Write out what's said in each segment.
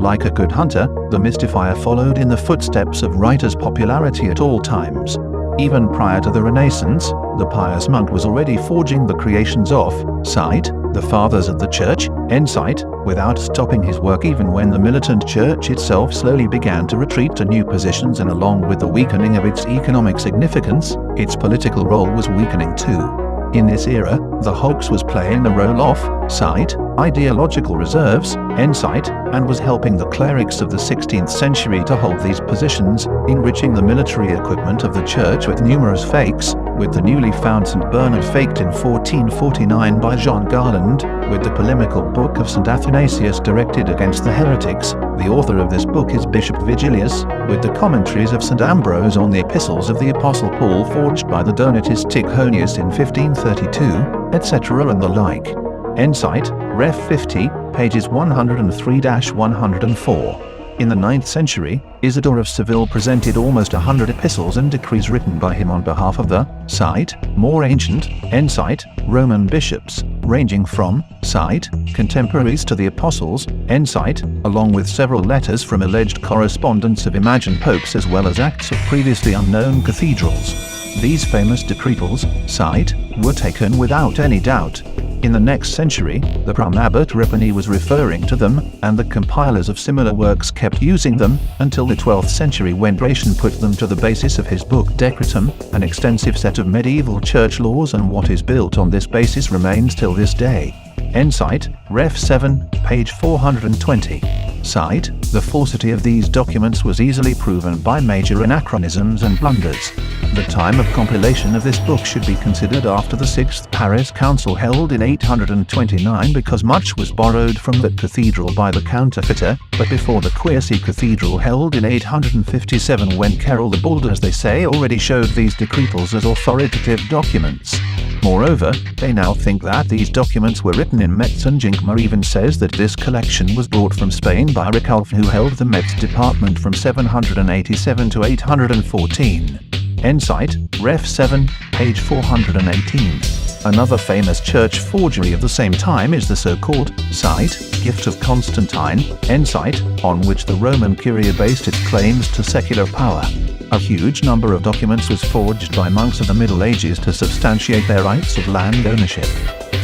Like a good hunter, the mystifier followed in the footsteps of writers' popularity at all times. Even prior to the Renaissance, the pious monk was already forging the creations of sight, the fathers of the church, insight, without stopping his work even when the militant church itself slowly began to retreat to new positions, and along with the weakening of its economic significance, its political role was weakening too. In this era, the hoax was playing the role of sight, ideological reserves, insight, and was helping the clerics of the 16th century to hold these positions, enriching the military equipment of the church with numerous fakes, with the newly found St. Bernard faked in 1449 by John Garland, with the polemical book of St. Athanasius directed against the heretics. The author of this book is Bishop Vigilius, with the commentaries of St. Ambrose on the epistles of the Apostle Paul forged by the Donatist Tichonius in 1532, etc. and the like. Insight, Ref 50, pages 103-104. In the 9th century, Isidore of Seville presented almost 100 epistles and decrees written by him on behalf of the sight, more ancient, insight, Roman bishops, ranging from sight, contemporaries to the apostles, insight, along with several letters from alleged correspondence of imagined popes as well as acts of previously unknown cathedrals. These famous decretals, sight, were taken without any doubt. In the next century, the Pram-abbot Ripani was referring to them, and the compilers of similar works kept using them, until the 12th century when Gratian put them to the basis of his book Decretum, an extensive set of medieval church laws, and what is built on this basis remains till this day. Insight, Ref 7, page 420. Sight, the falsity of these documents was easily proven by major anachronisms and blunders. The time of compilation of this book should be considered after the 6th Paris Council held in 829, because much was borrowed from that cathedral by the counterfeiter, but before the Quercy Cathedral held in 857, when Carol the Bald, as they say, already showed these decretals as authoritative documents. Moreover, they now think that these documents were written in Metz, and Jinkma even says that this collection was brought from Spain by Riculf, who held the Metz department from 787 to 814. Insight, Ref 7, page 418. Another famous church forgery of the same time is the so-called sight, gift of Constantine, insight, on which the Roman Curia based its claims to secular power. A huge number of documents was forged by monks of the Middle Ages to substantiate their rights of land ownership.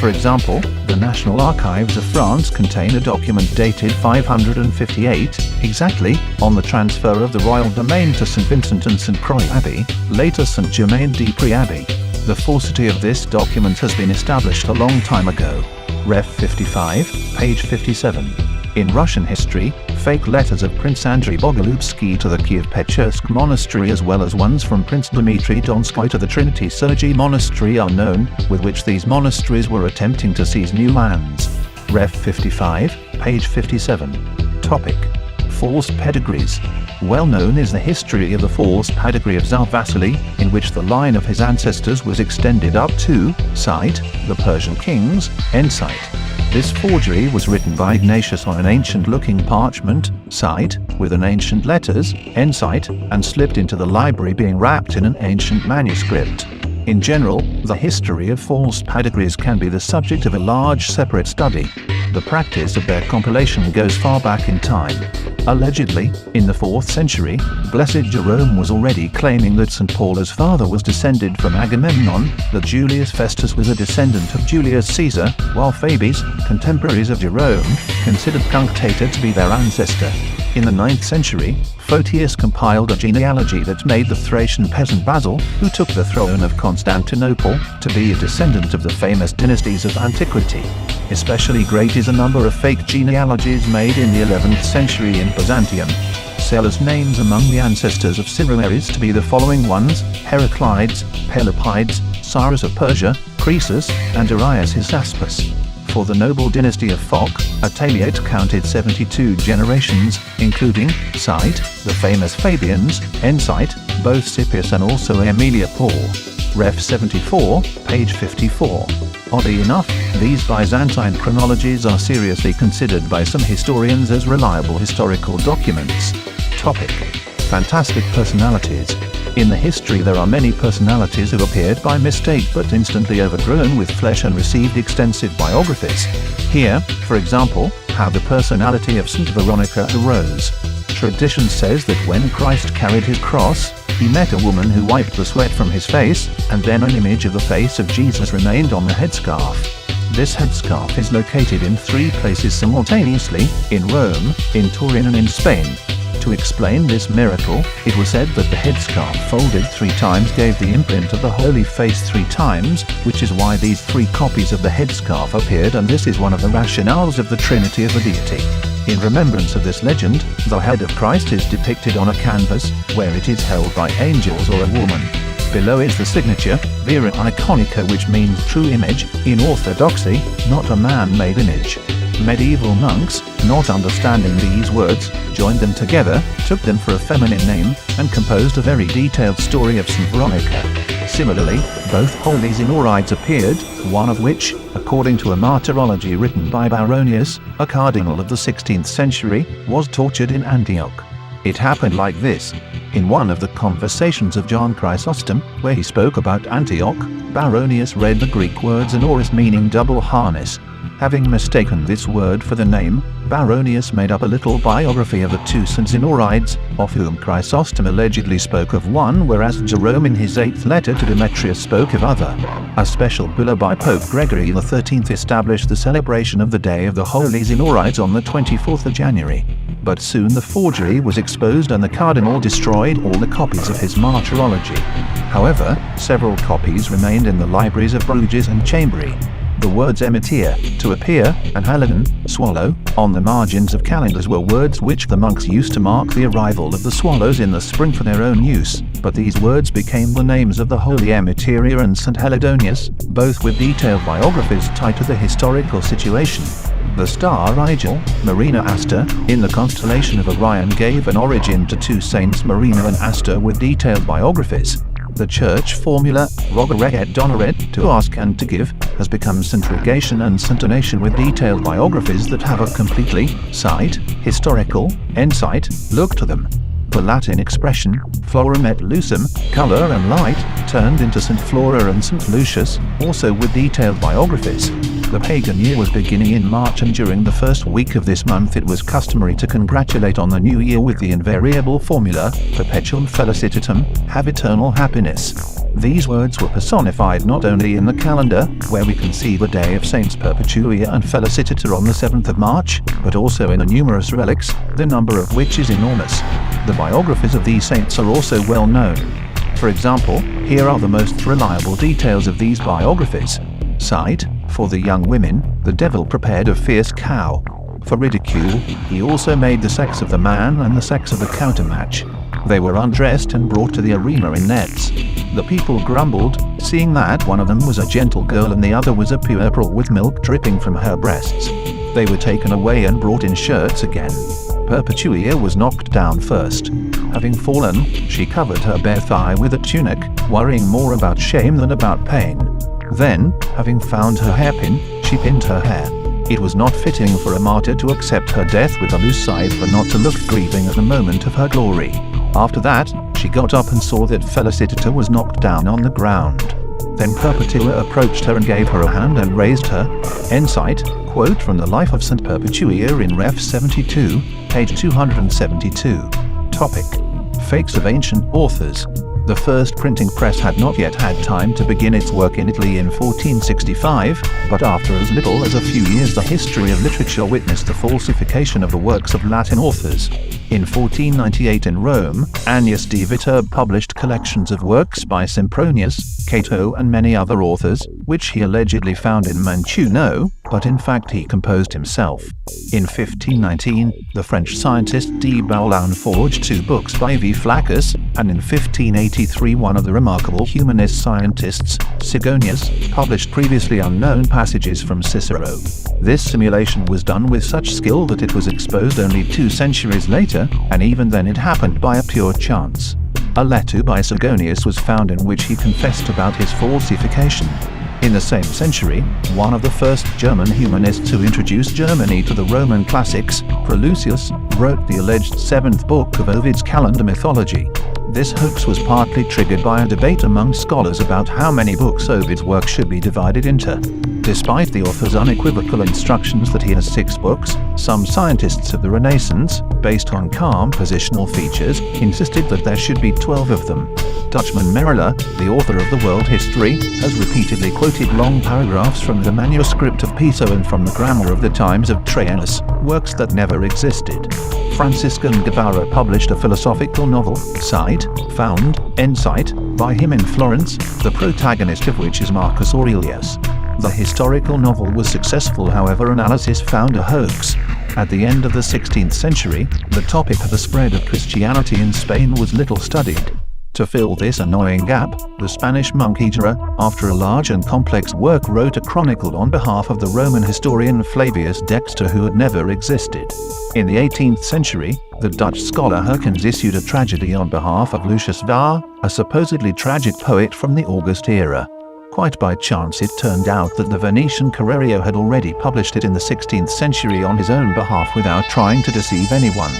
For example, the National Archives of France contain a document dated 558, exactly, on the transfer of the royal domain to St. Vincent and St. Croix Abbey, later St. Germain-des-Prés Abbey. The falsity of this document has been established a long time ago. Ref 55, page 57. In Russian history, fake letters of Prince Andrei Bogolubsky to the Kiev-Pechersk monastery, as well as ones from Prince Dmitry Donsky to the Trinity Sergei monastery, are known, with which these monasteries were attempting to seize new lands. Ref 55, page 57. Topic: False pedigrees. Well known is the history of the false pedigree of Tsar Vasily, in which the line of his ancestors was extended up to sight, the Persian kings, insight. This forgery was written by Ignatius on an ancient-looking parchment, sight, with an ancient letters, insight, and slipped into the library, being wrapped in an ancient manuscript. In general, the history of false pedigrees can be the subject of a large separate study. The practice of their compilation goes far back in time. Allegedly, in the 4th century, Blessed Jerome was already claiming that St. Paul's father was descended from Agamemnon, that Julius Festus was a descendant of Julius Caesar, while Fabes, contemporaries of Jerome, considered Cunctator to be their ancestor. In the 9th century, Photius compiled a genealogy that made the Thracian peasant Basil, who took the throne of Constantinople, to be a descendant of the famous dynasties of antiquity. Especially great is a number of fake genealogies made in the 11th century in Byzantium. Sellers' names among the ancestors of Ciroeris to be the following ones: Heraclides, Pelopides, Cyrus of Persia, Croesus, and Darius Hystaspes. For the noble dynasty of Phoc, Attaliate counted 72 generations, including sight, the famous Fabians, insight, both Scipius and also Aemilia Paul. Ref 74, page 54. Oddly enough, these Byzantine chronologies are seriously considered by some historians as reliable historical documents. Topic: Fantastic personalities. In the history there are many personalities who appeared by mistake but instantly overgrown with flesh and received extensive biographies. Here, for example, how the personality of St. Veronica arose. Tradition says that when Christ carried his cross, he met a woman who wiped the sweat from his face, and then an image of the face of Jesus remained on the headscarf. This headscarf is located in 3 places simultaneously, in Rome, in Turin and in Spain. To explain this miracle, it was said that the headscarf folded 3 times gave the imprint of the Holy Face 3 times, which is why these 3 copies of the headscarf appeared, and this is one of the rationales of the Trinity of the deity. In remembrance of this legend, the head of Christ is depicted on a canvas, where it is held by angels or a woman. Below is the signature, Vera Iconica, which means true image, in Orthodoxy, not a man-made image. Medieval monks, not understanding these words, joined them together, took them for a feminine name, and composed a very detailed story of St. Veronica. Similarly, both holy Zenorides appeared, one of which, according to a martyrology written by Baronius, a cardinal of the 16th century, was tortured in Antioch. It happened like this. In one of the conversations of John Chrysostom, where he spoke about Antioch, Baronius read the Greek word Zenoris, meaning double harness. Having mistaken this word for the name, Baronius made up a little biography of the 2 St. Zenorides, of whom Chrysostom allegedly spoke of one, whereas Jerome in his 8th letter to Demetrius spoke of other. A special bulla by Pope Gregory XIII established the celebration of the Day of the Holy Zenorides on the 24th of January. But soon the forgery was exposed and the cardinal destroyed all the copies of his martyrology. However, several copies remained in the libraries of Bruges and Chambéry. The words emitir, to appear, and halidon, swallow, on the margins of calendars were words which the monks used to mark the arrival of the swallows in the spring for their own use, but these words became the names of the Holy Emetiria and St. Helidonius, both with detailed biographies tied to the historical situation. The star Rigel, Marina Aster, in the constellation of Orion gave an origin to 2 saints Marina and Aster with detailed biographies. The church formula, Rogere et Doneret, to ask and to give, has become St. Rogation and St. Donation with detailed biographies that have a completely, sight, historical, insight, look to them. The Latin expression, florum et lucem, color and light, turned into St. Flora and St. Lucius, also with detailed biographies. The pagan year was beginning in March, and during the first week of this month it was customary to congratulate on the new year with the invariable formula, Perpetuum felicitatum, have eternal happiness. These words were personified not only in the calendar, where we can see the day of Saints Perpetua and Felicita on the 7th of March, but also in the numerous relics, the number of which is enormous. The biographies of these saints are also well known. For example, here are the most reliable details of these biographies. Sight, for the young women, the devil prepared a fierce cow. For ridicule, he also made the sex of the man and the sex of the countermatch. They were undressed and brought to the arena in nets. The people grumbled, seeing that one of them was a gentle girl and the other was a puerperal with milk dripping from her breasts. They were taken away and brought in shirts again. Perpetua was knocked down first. Having fallen, she covered her bare thigh with a tunic, worrying more about shame than about pain. Then, having found her hairpin, she pinned her hair. It was not fitting for a martyr to accept her death with a loose scythe, but not to look grieving at the moment of her glory. After that, she got up and saw that Felicita was knocked down on the ground. Then Perpetua approached her and gave her a hand and raised her. Insight, quote from the Life of St. Perpetua in Ref 72, page 272. Topic: Fakes of ancient authors. The first printing press had not yet had time to begin its work in Italy in 1465, but after as little as a few years the history of literature witnessed the falsification of the works of Latin authors. In 1498 in Rome, Annius de Viterbo published collections of works by Sempronius, Cato and many other authors, which he allegedly found in Mantuno, but in fact he composed himself. In 1519, the French scientist de Baulon forged 2 books by V. Flaccus, and in 1583 one of the remarkable humanist scientists, Sigonius, published previously unknown passages from Cicero. This simulation was done with such skill that it was exposed only 2 centuries later, and even then it happened by a pure chance. A letter by Sigonius was found in which he confessed about his falsification. In the same century, one of the first German humanists who introduced Germany to the Roman classics, Prolucius, wrote the alleged 7th book of Ovid's calendar mythology. This hoax was partly triggered by a debate among scholars about how many books Ovid's work should be divided into. Despite the author's unequivocal instructions that he has 6 books, some scientists of the Renaissance, based on calm positional features, insisted that there should be 12 of them. Dutchman Meriller, the author of the World History, has repeatedly quoted long paragraphs from the manuscript of Piso and from the grammar of the Times of Trajanus, works that never existed. Franciscan Guevara published a philosophical novel, Sight, Found, Insight, by him in Florence, the protagonist of which is Marcus Aurelius. The historical novel was successful, however analysis found a hoax. At the end of the 16th century, the topic of the spread of Christianity in Spain was little studied. To fill this annoying gap, the Spanish monk Higuera, after a large and complex work, wrote a chronicle on behalf of the Roman historian Flavius Dexter, who had never existed. In the 18th century, the Dutch scholar Herkens issued a tragedy on behalf of Lucius Var, a supposedly tragic poet from the August era. Quite by chance it turned out that the Venetian Correrio had already published it in the 16th century on his own behalf without trying to deceive anyone.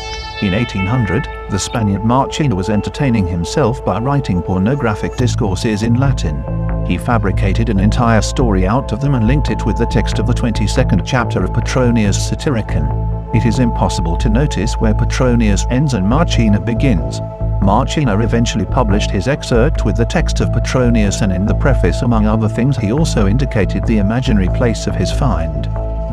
In 1800, the Spaniard Marchena was entertaining himself by writing pornographic discourses in Latin. He fabricated an entire story out of them and linked it with the text of the 22nd chapter of Petronius Satyricon. It is impossible to notice where Petronius ends and Marchena begins. Marchena eventually published his excerpt with the text of Petronius, and in the preface, among other things, he also indicated the imaginary place of his find.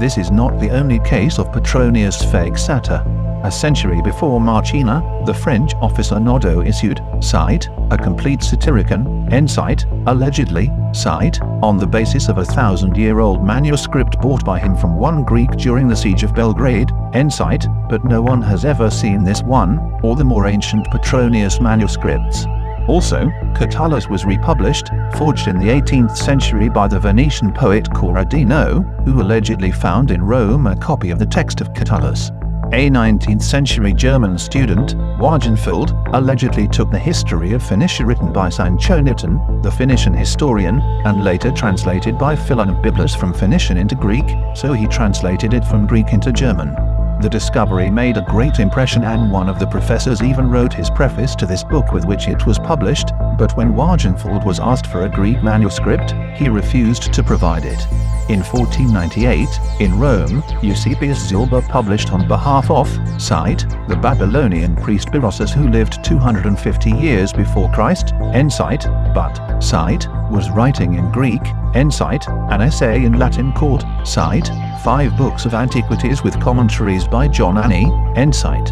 This is not the only case of Petronius' fake satire. A century before Marchena, the French officer Nodot issued Sight, a complete Satyricon, Insight, allegedly, Sight, on the basis of a 1,000-year-old manuscript bought by him from one Greek during the siege of Belgrade, Insight, but no one has ever seen this one, or the more ancient Petronius manuscripts. Also, Catullus was republished, forged in the 18th century by the Venetian poet Corradino, who allegedly found in Rome a copy of the text of Catullus. A 19th century German student, Wagenfeld, allegedly took the history of Phoenicia written by Sanchoniaton, the Phoenician historian, and later translated by Philon of Byblos from Phoenician into Greek, so he translated it from Greek into German. The discovery made a great impression, and one of the professors even wrote his preface to this book with which it was published, but when Wagenfeld was asked for a Greek manuscript, he refused to provide it. In 1498, in Rome, Eusebius Zilber published on behalf of Sight, the Babylonian priest Berossus, who lived 250 years before Christ, Insight, but Sight was writing in Greek, Insight, an essay in Latin called Sight, 5 books of antiquities with commentaries by John Annie, Insight.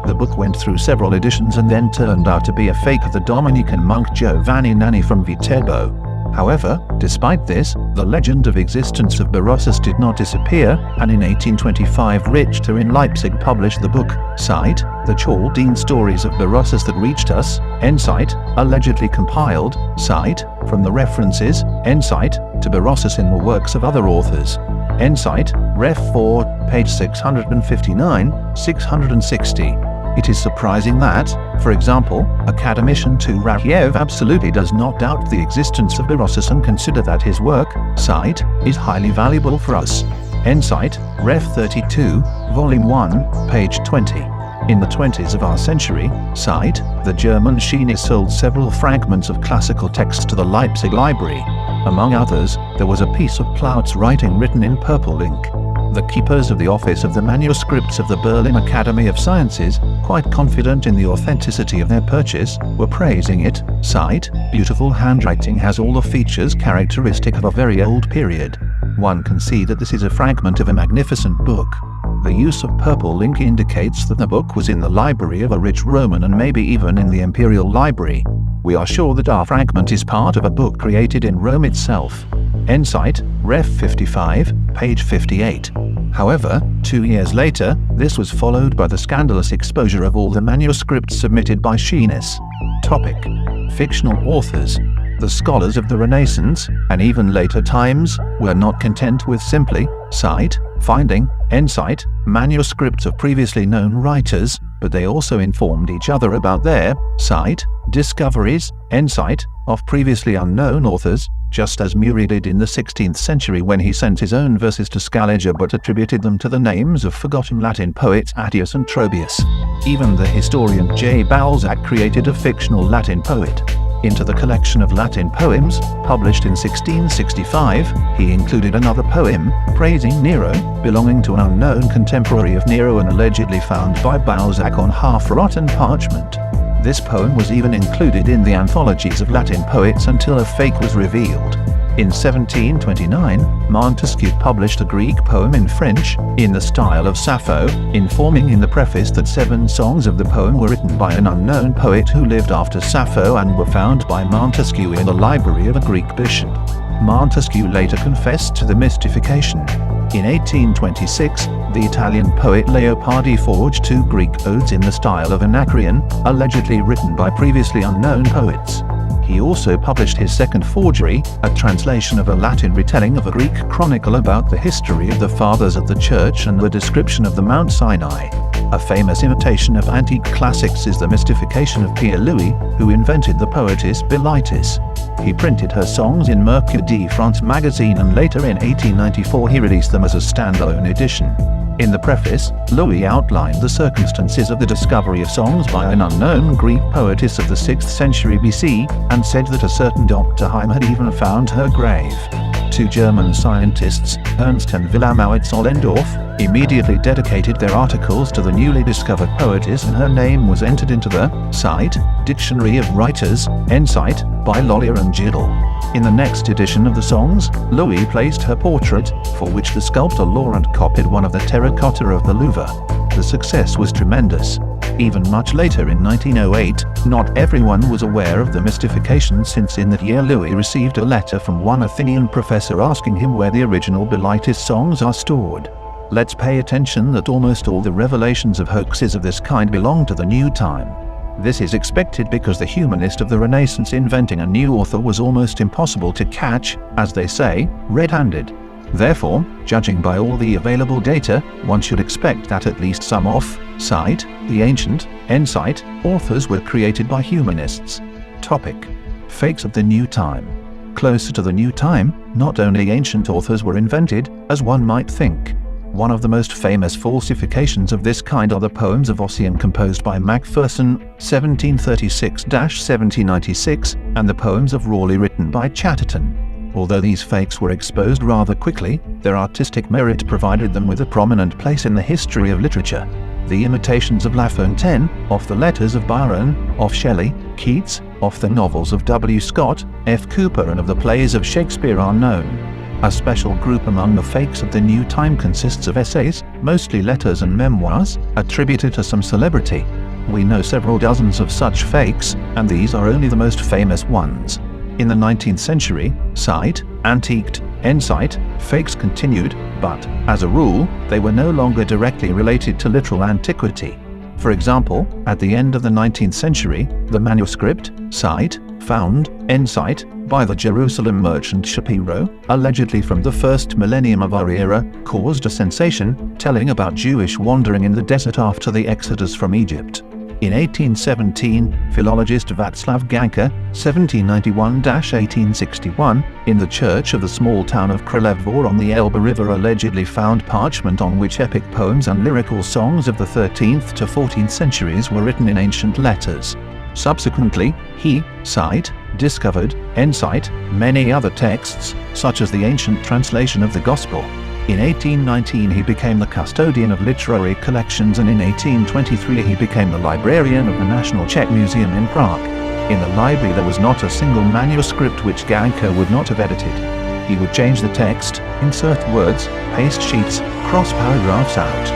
The book went through several editions and then turned out to be a fake of the Dominican monk Giovanni Nanni from Viterbo. However, despite this, the legend of existence of Berossus did not disappear, and in 1825 Richter in Leipzig published the book, Sight, the Chaldean stories of Berossus that reached us, Insight, allegedly compiled, Sight, from the references, Insight, to Berossus in the works of other authors. Insight, Ref 4, page 659, 660. It is surprising that, for example, academician Turakiev absolutely does not doubt the existence of Berossus and consider that his work, Sight, is highly valuable for us. Insight, Ref 32, Volume 1, page 20. In the 20s of our century, Sight, the German Schiene, sold several fragments of classical texts to the Leipzig Library. Among others, there was a piece of Plaut's writing written in purple ink. The keepers of the office of the manuscripts of the Berlin Academy of Sciences, quite confident in the authenticity of their purchase, were praising it. Sight, beautiful handwriting, has all the features characteristic of a very old period. One can see that this is a fragment of a magnificent book. The use of purple ink indicates that the book was in the library of a rich Roman and maybe even in the imperial library. We are sure that our fragment is part of a book created in Rome itself. Insight, Ref 55, page 58. However, 2 years later, this was followed by the scandalous exposure of all the manuscripts submitted by Schienus. Topic: Fictional authors. The scholars of the Renaissance, and even later times, were not content with simply Sight, finding, Insight, manuscripts of previously known writers, but they also informed each other about their Sight, discoveries, Insight, of previously unknown authors, just as Murray did in the 16th century when he sent his own verses to Scaliger but attributed them to the names of forgotten Latin poets Attius and Trobius. Even the historian J. Balzac created a fictional Latin poet. Into the collection of Latin poems, published in 1665, he included another poem, praising Nero, belonging to an unknown contemporary of Nero and allegedly found by Balzac on half-rotten parchment. This poem was even included in the anthologies of Latin poets until a fake was revealed. In 1729, Montesquieu published a Greek poem in French, in the style of Sappho, informing in the preface that 7 songs of the poem were written by an unknown poet who lived after Sappho and were found by Montesquieu in the library of a Greek bishop. Montesquieu later confessed to the mystification. In 1826, the Italian poet Leopardi forged 2 Greek odes in the style of Anacreon, allegedly written by previously unknown poets. He also published his second forgery, a translation of a Latin retelling of a Greek chronicle about the history of the Fathers of the Church and the description of the Mount Sinai. A famous imitation of antique classics is the mystification of Pierre Louis, who invented the poetess Bilitis. He printed her songs in Mercure de France magazine and later in 1894 he released them as a standalone edition. In the preface, Louis outlined the circumstances of the discovery of songs by an unknown Greek poetess of the 6th century BC, and said that a certain Dr. Heim had even found her grave. 2 German scientists, Ernst and Wilhelm Oellendorf, immediately dedicated their articles to the newly discovered poetess, and her name was entered into the Cite, Dictionary of Writers, Cite, by Lollier and Giddel. In the next edition of the songs, Louis placed her portrait, for which the sculptor Laurent copied one of the terracotta of the Louvre. The success was tremendous. Even much later in 1908, not everyone was aware of the mystification, since in that year Louis received a letter from one Athenian professor asking him where the original Bilitis songs are stored. Let's pay attention that almost all the revelations of hoaxes of this kind belong to the new time. This is expected because the humanist of the Renaissance inventing a new author was almost impossible to catch, as they say, red-handed. Therefore, judging by all the available data, one should expect that at least some off-site, the ancient, N-site, authors were created by humanists. Topic: Fakes of the new time. Closer to the new time, not only ancient authors were invented, as one might think. One of the most famous falsifications of this kind are the poems of Ossian composed by Macpherson, 1736-1796, and the poems of Raleigh written by Chatterton. Although these fakes were exposed rather quickly, their artistic merit provided them with a prominent place in the history of literature. The imitations of La Fontaine, off the letters of Byron, of Shelley, Keats, off the novels of W. Scott, F. Cooper, and of the plays of Shakespeare are known. A special group among the fakes of the new time consists of essays, mostly letters and memoirs, attributed to some celebrity. We know several dozens of such fakes, and these are only the most famous ones. In the 19th century, cite, antiqued, N-cite, fakes continued, but, as a rule, they were no longer directly related to literal antiquity. For example, at the end of the 19th century, the manuscript, cite, found, N-cite, by the Jerusalem merchant Shapiro, allegedly from the first millennium of our era, caused a sensation, telling about Jewish wandering in the desert after the exodus from Egypt. In 1817, philologist Václav Ganka, 1791-1861, in the church of the small town of Kralevor on the Elbe River allegedly found parchment on which epic poems and lyrical songs of the 13th to 14th centuries were written in ancient letters. Subsequently, he, cite, discovered, N-cite, many other texts, such as the ancient translation of the Gospel. In 1819 he became the custodian of literary collections, and in 1823 he became the librarian of the National Czech Museum in Prague. In the library there was not a single manuscript which Ganka would not have edited. He would change the text, insert words, paste sheets, cross paragraphs out.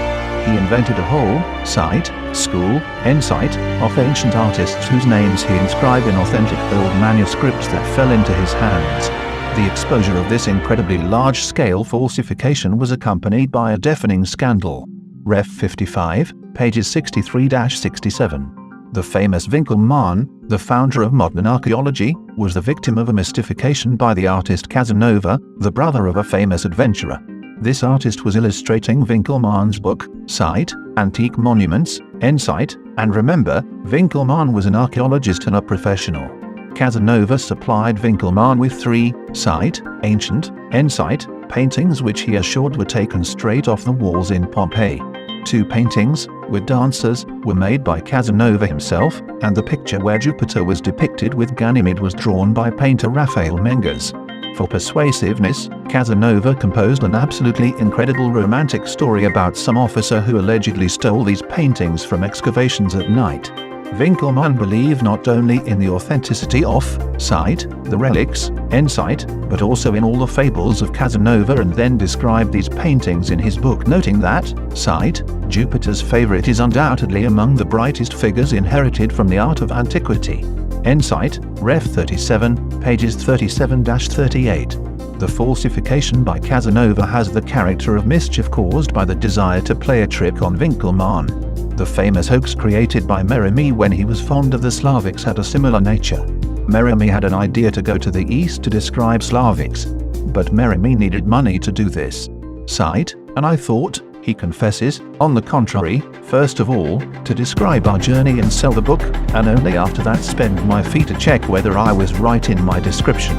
He invented a whole, cite, school, N-cite, of ancient artists whose names he inscribed in authentic old manuscripts that fell into his hands. The exposure of this incredibly large-scale falsification was accompanied by a deafening scandal. Ref 55, pages 63-67. The famous Winckelmann, the founder of modern archaeology, was the victim of a mystification by the artist Casanova, the brother of a famous adventurer. This artist was illustrating Winckelmann's book, Cite, Antique Monuments, N-cite, and remember, Winckelmann was an archaeologist and a professional. Casanova supplied Winckelmann with 3, cite, ancient, N-cite, paintings which he assured were taken straight off the walls in Pompeii. 2 paintings, with dancers were made by Casanova himself, and the picture where Jupiter was depicted with Ganymede was drawn by painter Raphael Menges. For persuasiveness, Casanova composed an absolutely incredible romantic story about some officer who allegedly stole these paintings from excavations at night. Winckelmann believed not only in the authenticity of cite, the relics, end cite, but also in all the fables of Casanova, and then described these paintings in his book, noting that, cite, Jupiter's favorite is undoubtedly among the brightest figures inherited from the art of antiquity. End cite, Ref 37, pages 37-38. The falsification by Casanova has the character of mischief caused by the desire to play a trick on Winckelmann. The famous hoax created by Merimee when he was fond of the Slavics had a similar nature. Merimee had an idea to go to the east to describe Slavics, but Merimee needed money to do this. Cite, and I thought, he confesses, on the contrary, first of all, to describe our journey and sell the book, and only after that spend my fee to check whether I was right in my description.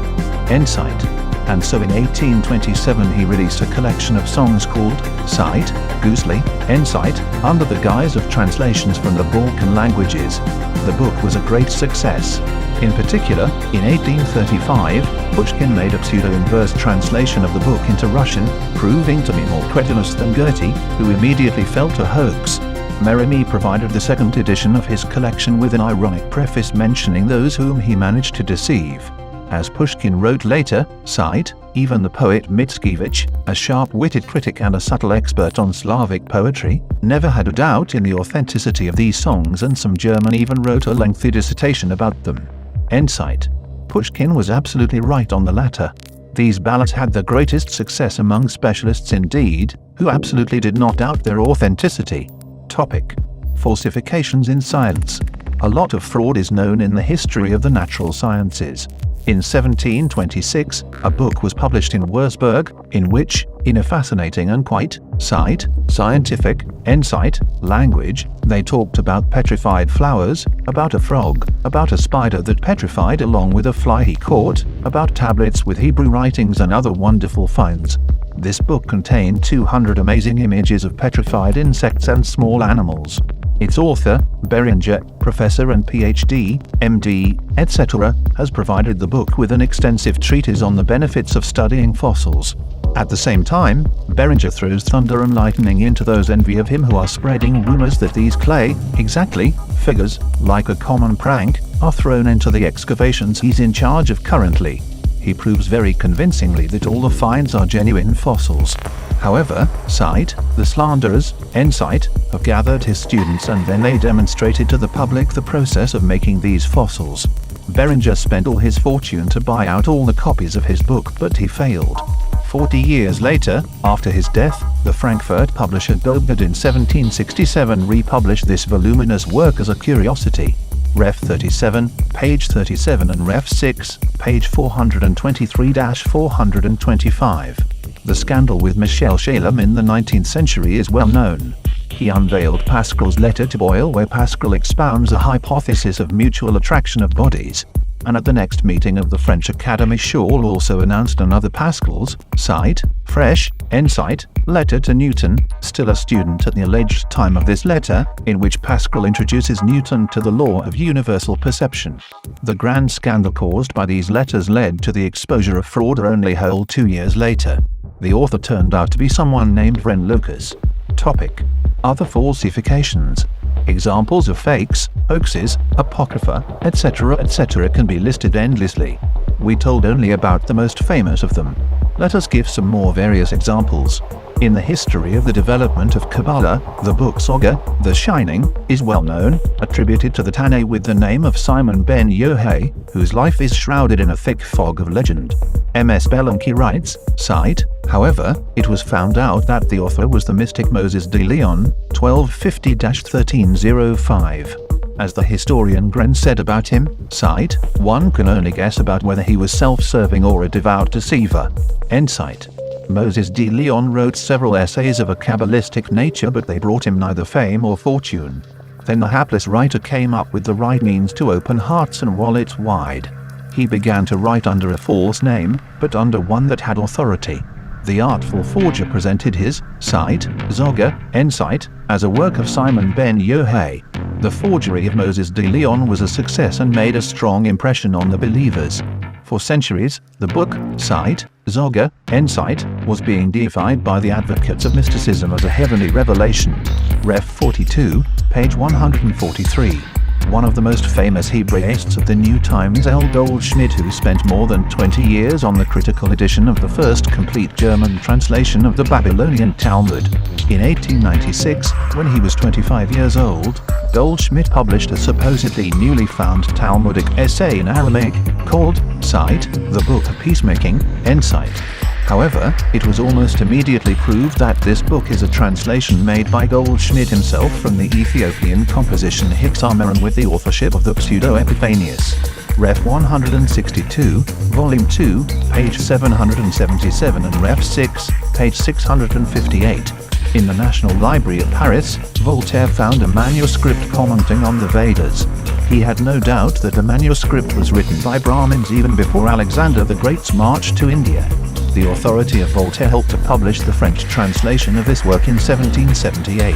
End cite. And so in 1827 he released a collection of songs called Cite, Goosely, End cite, under the guise of translations from the Balkan languages. The book was a great success. In particular, in 1835, Pushkin made a pseudo-inverse translation of the book into Russian, proving to be more credulous than Goethe, who immediately felt a hoax. Merimee provided the second edition of his collection with an ironic preface mentioning those whom he managed to deceive. As Pushkin wrote later, cite, even the poet Mickiewicz, a sharp-witted critic and a subtle expert on Slavic poetry, never had a doubt in the authenticity of these songs, and some German even wrote a lengthy dissertation about them. End cite. Pushkin was absolutely right on the latter. These ballads had the greatest success among specialists indeed, who absolutely did not doubt their authenticity. Topic: Falsifications in science. A lot of fraud is known in the history of the natural sciences. In 1726, a book was published in Wurzburg, in which, in a fascinating and quite, cite, scientific, end cite, language, they talked about petrified flowers, about a frog, about a spider that petrified along with a fly he caught, about tablets with Hebrew writings and other wonderful finds. This book contained 200 amazing images of petrified insects and small animals. Its author, Beringer, professor and PhD, MD, etc., has provided the book with an extensive treatise on the benefits of studying fossils. At the same time, Beringer throws thunder and lightning into those envy of him who are spreading rumors that these figures, like a common prank, are thrown into the excavations he's in charge of currently. He proves very convincingly that all the finds are genuine fossils. However, cite, the slanderers, end cite, have gathered his students and then they demonstrated to the public the process of making these fossils. Beringer spent all his fortune to buy out all the copies of his book, but he failed. 40 years later, after his death, the Frankfurt publisher Dobgard in 1767 republished this voluminous work as a curiosity. Ref 37, page 37 and Ref 6, page 423-425. The scandal with Michel Chalem in the 19th century is well known. He unveiled Pascal's letter to Boyle, where Pascal expounds a hypothesis of mutual attraction of bodies. And at the next meeting of the French Academy, Schall also announced another Pascal's, cite, fresh, end cite, letter to Newton, still a student at the alleged time of this letter, in which Pascal introduces Newton to the law of universal perception. The grand scandal caused by these letters led to the exposure of fraud only whole 2 years later. The author turned out to be someone named Ren Lucas. Topic: Other falsifications. Examples of fakes, hoaxes, apocrypha, etc. can be listed endlessly. We told only about the most famous of them. Let us give some more various examples. In the history of the development of Kabbalah, the book Saga, The Shining, is well known, attributed to the Tannae with the name of Simon ben Yohai, whose life is shrouded in a thick fog of legend. M.S. Belenky writes, cite, however, it was found out that the author was the mystic Moses de Leon, 1250-1305. As the historian Gren said about him, cite, one can only guess about whether he was self-serving or a devout deceiver. End cite. Moses de Leon wrote several essays of a Kabbalistic nature, but they brought him neither fame or fortune. Then the hapless writer came up with the right means to open hearts and wallets wide. He began to write under a false name, but under one that had authority. The artful forger presented his cite, Zogger, Ensight, as a work of Simon ben Yohai. The forgery of Moses de Leon was a success and made a strong impression on the believers. For centuries, the book, cite, Zogger, Ensight, was being deified by the advocates of mysticism as a heavenly revelation. Ref 42, page 143. One of the most famous Hebraists of the New Times, L. Goldschmidt, who spent more than 20 years on the critical edition of the first complete German translation of the Babylonian Talmud. In 1896, when he was 25 years old, Goldschmidt published a supposedly newly found Talmudic essay in Aramaic, called, cite, the Book of Peacemaking, Ensight. However, it was almost immediately proved that this book is a translation made by Goldschmidt himself from the Ethiopian composition Hexameron with the authorship of the pseudo-Epiphanius. Ref 162, Volume 2, page 777 and Ref 6, page 658. In the National Library at Paris, Voltaire found a manuscript commenting on the Vedas. He had no doubt that the manuscript was written by Brahmins even before Alexander the Great's march to India. The authority of Voltaire helped to publish the French translation of this work in 1778.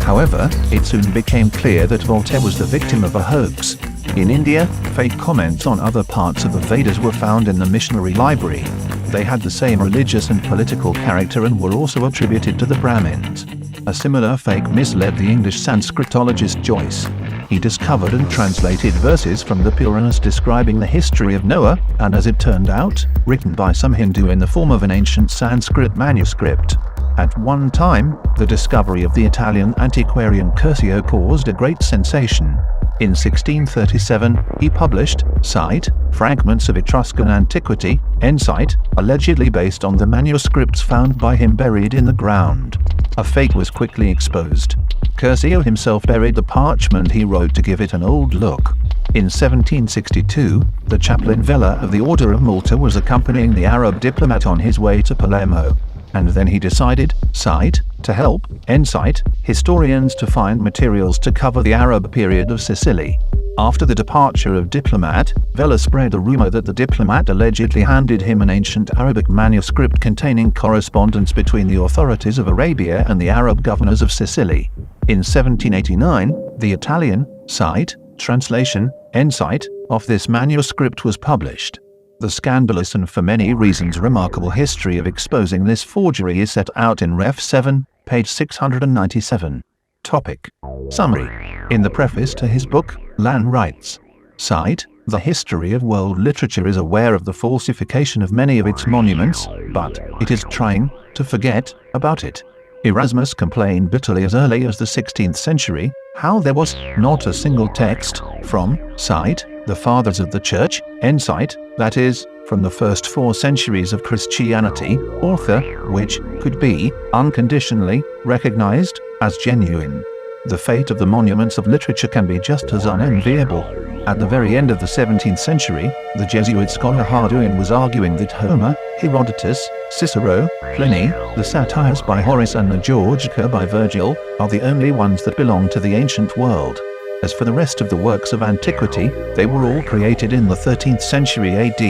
However, it soon became clear that Voltaire was the victim of a hoax. In India, fake comments on other parts of the Vedas were found in the missionary library. They had the same religious and political character and were also attributed to the Brahmins. A similar fake misled the English Sanskritologist Joyce. He discovered and translated verses from the Puranas describing the history of Noah, and as it turned out, written by some Hindu in the form of an ancient Sanskrit manuscript. At one time, the discovery of the Italian antiquarian Curcio caused a great sensation. In 1637, he published, cite, Fragments of Etruscan Antiquity, Ensight, allegedly based on the manuscripts found by him buried in the ground. A fake was quickly exposed. Curcio himself buried the parchment he wrote to give it an old look. In 1762, the chaplain Vela of the Order of Malta was accompanying the Arab diplomat on his way to Palermo. And then he decided, cite, to help, Ensight, historians to find materials to cover the Arab period of Sicily. After the departure of diplomat, Vela spread a rumor that the diplomat allegedly handed him an ancient Arabic manuscript containing correspondence between the authorities of Arabia and the Arab governors of Sicily. In 1789, the Italian, cite, translation, Ensight, of this manuscript was published. The scandalous and for many reasons remarkable history of exposing this forgery is set out in Ref 7, page 697. Topic. Summary. In the preface to his book, Lann writes, cite, the history of world literature is aware of the falsification of many of its monuments, but it is trying to forget about it. Erasmus complained bitterly as early as the 16th century, how there was not a single text from, cite, the Fathers of the Church, Ensight, that is, from the first 4 centuries of Christianity, author, which could be unconditionally recognized as genuine. The fate of the monuments of literature can be just as unenviable. At the very end of the 17th century, the Jesuit scholar Harduin was arguing that Homer, Herodotus, Cicero, Pliny, the satires by Horace and the Georgica by Virgil are the only ones that belong to the ancient world. As for the rest of the works of antiquity, they were all created in the 13th century AD.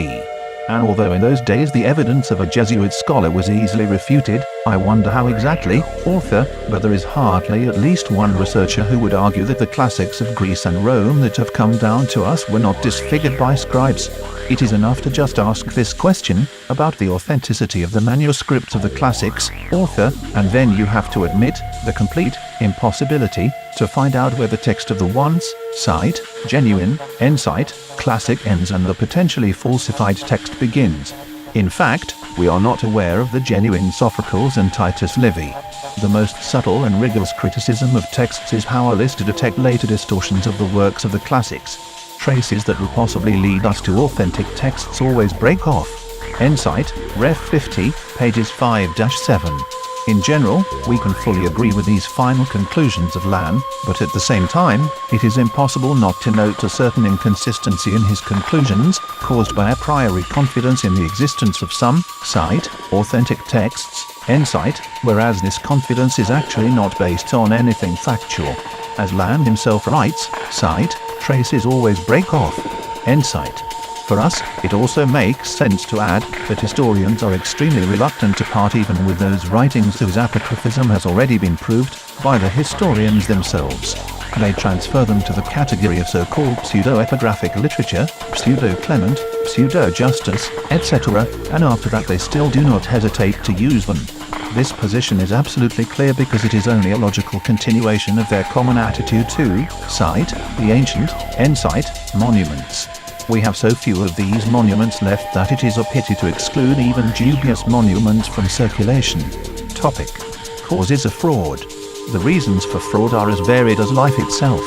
And although in those days the evidence of a Jesuit scholar was easily refuted, I wonder how exactly, author, but there is hardly at least one researcher who would argue that the classics of Greece and Rome that have come down to us were not disfigured by scribes. It is enough to just ask this question about the authenticity of the manuscripts of the classics, author, and then you have to admit the complete impossibility to find out where the text of the once, cite, genuine, Ensight, classic ends and the potentially falsified text begins. In fact, we are not aware of the genuine Sophocles and Titus Livy. The most subtle and rigorous criticism of texts is powerless to detect later distortions of the works of the classics. Traces that will possibly lead us to authentic texts always break off. Ensight, Ref 50, pages 5-7. In general, we can fully agree with these final conclusions of Lann, but at the same time, it is impossible not to note a certain inconsistency in his conclusions, caused by a priori confidence in the existence of some, cite, authentic texts, Ensight, whereas this confidence is actually not based on anything factual. As Lann himself writes, cite, traces always break off, Ensight. For us, it also makes sense to add that historians are extremely reluctant to part even with those writings whose apocryphism has already been proved by the historians themselves. They transfer them to the category of so-called pseudo-epigraphic literature, pseudo-Clement, pseudo-Justus, etc., and after that they still do not hesitate to use them. This position is absolutely clear because it is only a logical continuation of their common attitude to cite the ancient, cite monuments. We have so few of these monuments left that it is a pity to exclude even dubious monuments from circulation. Topic: Causes of fraud. The reasons for fraud are as varied as life itself.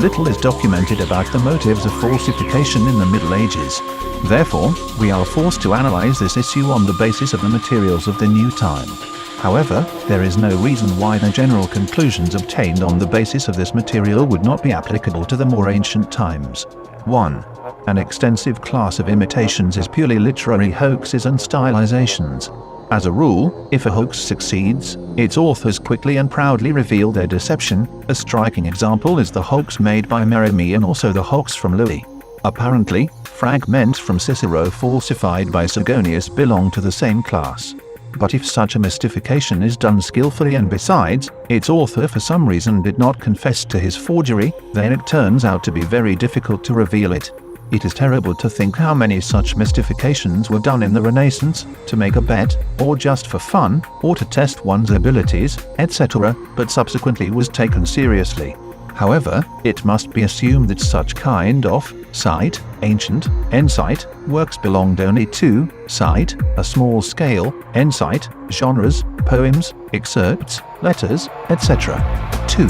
Little is documented about the motives of falsification in the Middle Ages. Therefore, we are forced to analyze this issue on the basis of the materials of the new time. However, there is no reason why the general conclusions obtained on the basis of this material would not be applicable to the more ancient times. 1. An extensive class of imitations is purely literary hoaxes and stylizations. As a rule, if a hoax succeeds, its authors quickly and proudly reveal their deception. A striking example is the hoax made by Merimee and also the hoax from Louis. Apparently, fragments from Cicero falsified by Sigonius belong to the same class. But if such a mystification is done skillfully and besides, its author for some reason did not confess to his forgery, then it turns out to be very difficult to reveal it. It is terrible to think how many such mystifications were done in the Renaissance, to make a bet, or just for fun, or to test one's abilities, etc., but subsequently was taken seriously. However, it must be assumed that such kind of cite, ancient, cite works belonged only to cite, a small scale, cite genres, poems, excerpts, letters, etc. 2.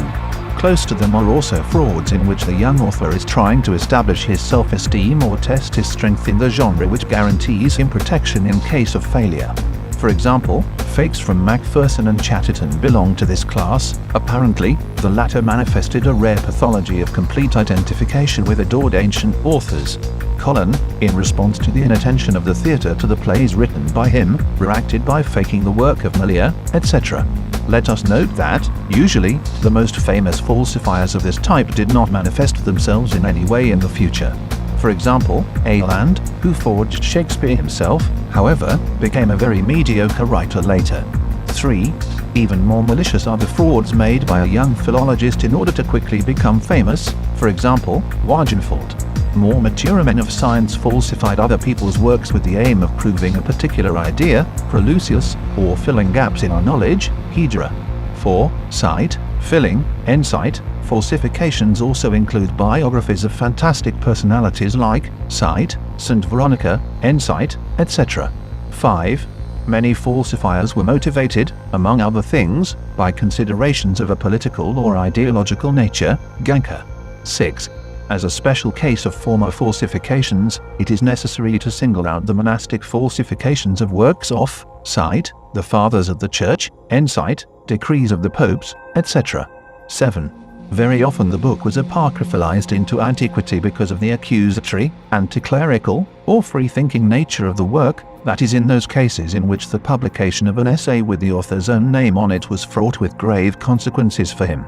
Close to them are also frauds in which the young author is trying to establish his self-esteem or test his strength in the genre, which guarantees him protection in case of failure. For example, fakes from Macpherson and Chatterton belong to this class. Apparently, the latter manifested a rare pathology of complete identification with adored ancient authors. Colin, in response to the inattention of the theatre to the plays written by him, reacted by faking the work of Molière, etc. Let us note that, usually, the most famous falsifiers of this type did not manifest themselves in any way in the future. For example, Aland, who forged Shakespeare himself, however, became a very mediocre writer later. 3. Even more malicious are the frauds made by a young philologist in order to quickly become famous. For example, Wagenfold. More mature men of science falsified other people's works with the aim of proving a particular idea, Prolucius, or filling gaps in our knowledge, Hydra. 4. Cite, filling, cite falsifications also include biographies of fantastic personalities like cite, St. Veronica, cite, etc. 5. Many falsifiers were motivated, among other things, by considerations of a political or ideological nature, Ganka. 6. As a special case of former falsifications, it is necessary to single out the monastic falsifications of works of cite, the Fathers of the Church, cite, decrees of the popes, etc. 7. Very often the book was apocryphalized into antiquity because of the accusatory, anti-clerical, or free-thinking nature of the work, that is in those cases in which the publication of an essay with the author's own name on it was fraught with grave consequences for him.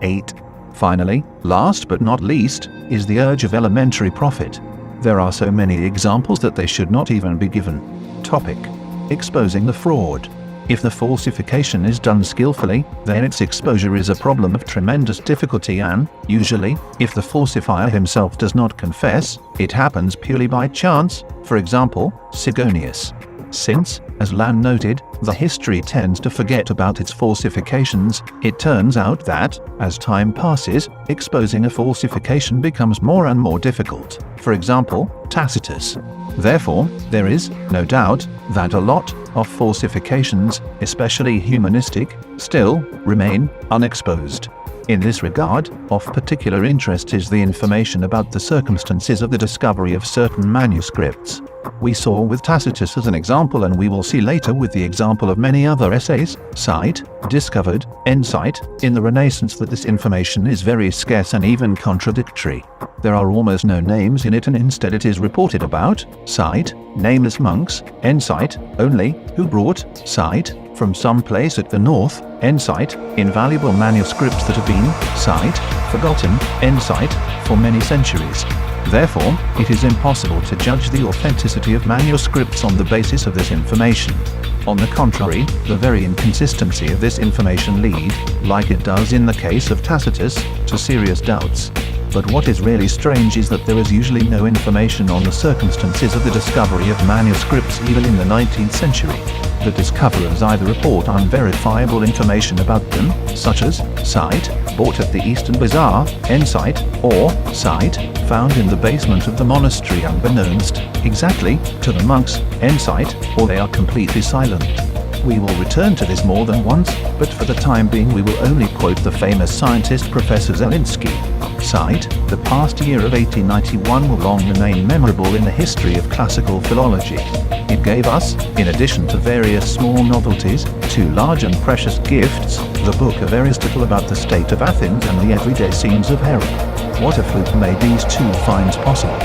8. Finally, last but not least, is the urge of elementary profit. There are so many examples that they should not even be given. Topic: Exposing the fraud. If the falsification is done skillfully, then its exposure is a problem of tremendous difficulty and, usually, if the falsifier himself does not confess, it happens purely by chance. For example, Sigonius. Since, as Lan noted, the history tends to forget about its falsifications, it turns out that, as time passes, exposing a falsification becomes more and more difficult. For example, Tacitus. Therefore, there is, no doubt, that a lot of falsifications, especially humanistic, still remain unexposed. In this regard, of particular interest is the information about the circumstances of the discovery of certain manuscripts. We saw with Tacitus as an example, and we will see later with the example of many other essays, cite, discovered, cite, in the Renaissance, that this information is very scarce and even contradictory. There are almost no names in it, and instead it is reported about, cite, nameless monks, cite, only, who brought, cite, from some place at the north, cite, invaluable manuscripts that have been, cite, forgotten, cite, for many centuries. Therefore, it is impossible to judge the authenticity of manuscripts on the basis of this information. On the contrary, the very inconsistency of this information lead, like it does in the case of Tacitus, to serious doubts. But what is really strange is that there is usually no information on the circumstances of the discovery of manuscripts even in the 19th century. The discoverers either report unverifiable information about them, such as site, bought at the Eastern Bazaar, site, or site, found in the basement of the monastery unbeknownst, exactly, to the monks, site, or they are completely silent. We will return to this more than once, but for the time being we will only quote the famous scientist Professor Zelinsky. Cite, the past year of 1891 will long remain memorable in the history of classical philology. It gave us, in addition to various small novelties, two large and precious gifts, the book of Aristotle about the state of Athens and the everyday scenes of Hera. What a fluke made these two finds possible.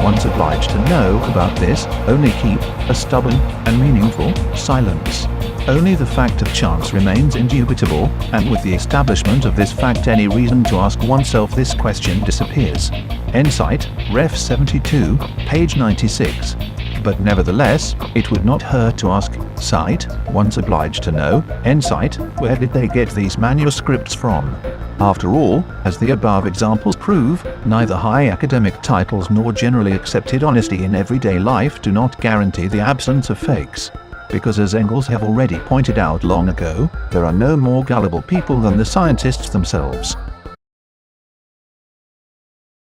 Once obliged to know about this, only keep a stubborn and meaningful silence. Only the fact of chance remains indubitable, and with the establishment of this fact any reason to ask oneself this question disappears. Cite, Ref 72, page 96. But nevertheless, it would not hurt to ask, cite, once obliged to know, cite, where did they get these manuscripts from? After all, as the above examples prove, neither high academic titles nor generally accepted honesty in everyday life do not guarantee the absence of fakes. Because as Engels have already pointed out long ago, there are no more gullible people than the scientists themselves.